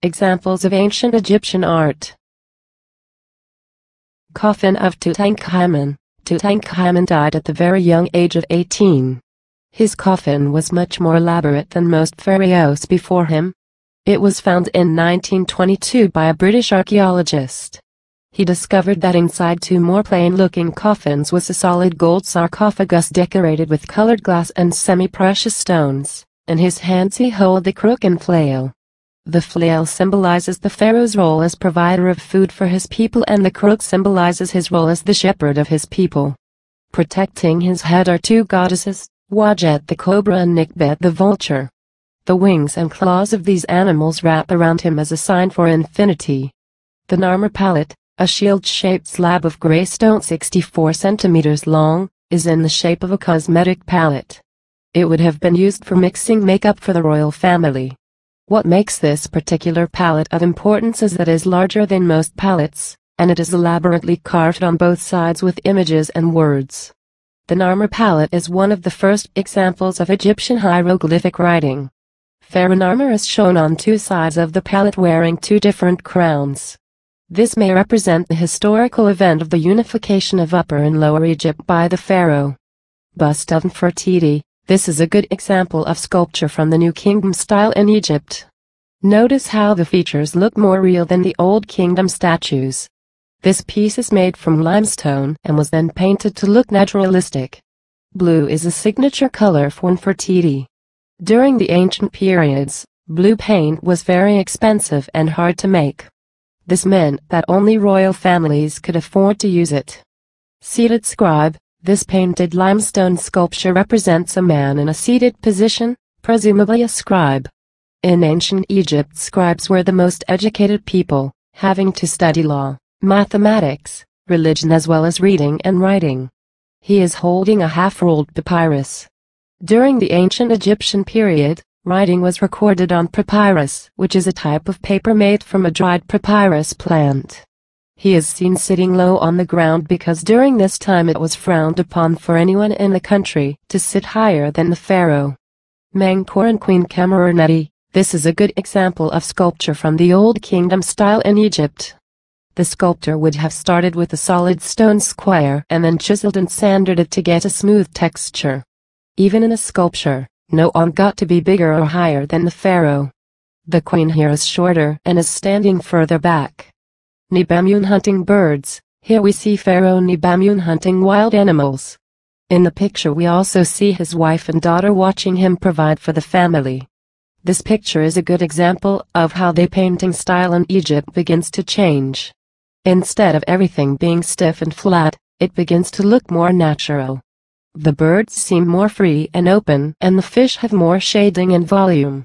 Examples of ancient Egyptian art. Coffin of Tutankhamon. Tutankhamon died at the very young age of 18. His coffin was much more elaborate than most pharaohs before him. It was found in 1922 by a British archaeologist. He discovered that inside two more plain-looking coffins was a solid gold sarcophagus decorated with colored glass and semi-precious stones. In his hands he held the crook and flail. The flail symbolizes the pharaoh's role as provider of food for his people, and the crook symbolizes his role as the shepherd of his people. Protecting his head are two goddesses, Wadjet the cobra and Nikbet the vulture. The wings and claws of these animals wrap around him as a sign for infinity. The Narmer Palette, a shield-shaped slab of gray stone 64 centimeters long, is in the shape of a cosmetic palette. It would have been used for mixing makeup for the royal family. What makes this particular palette of importance is that it is larger than most palettes, and it is elaborately carved on both sides with images and words. The Narmer Palette is one of the first examples of Egyptian hieroglyphic writing. Pharaoh Narmer is shown on two sides of the palette wearing two different crowns. This may represent the historical event of the unification of Upper and Lower Egypt by the pharaoh. Bust of Nefertiti. This is a good example of sculpture from the New Kingdom style in Egypt. Notice how the features look more real than the Old Kingdom statues. This piece is made from limestone and was then painted to look naturalistic. Blue is a signature color for Nefertiti. During the ancient periods, blue paint was very expensive and hard to make. This meant that only royal families could afford to use it. Seated Scribe. This painted limestone sculpture represents a man in a seated position, presumably a scribe. In ancient Egypt, scribes were the most educated people, having to study law, mathematics, religion as well as reading and writing. He is holding a half-rolled papyrus. During the ancient Egyptian period, writing was recorded on papyrus, which is a type of paper made from a dried papyrus plant. He is seen sitting low on the ground because during this time it was frowned upon for anyone in the country to sit higher than the pharaoh. Menkaure and Queen Khamerernebty. This is a good example of sculpture from the Old Kingdom style in Egypt. The sculptor would have started with a solid stone square and then chiseled and sanded it to get a smooth texture. Even in a sculpture, no one got to be bigger or higher than the pharaoh. The queen here is shorter and is standing further back. Nebamun hunting birds. Here we see Pharaoh Nebamun hunting wild animals. In the picture we also see his wife and daughter watching him provide for the family. This picture is a good example of how the painting style in Egypt begins to change. Instead of everything being stiff and flat, it begins to look more natural. The birds seem more free and open, and the fish have more shading and volume.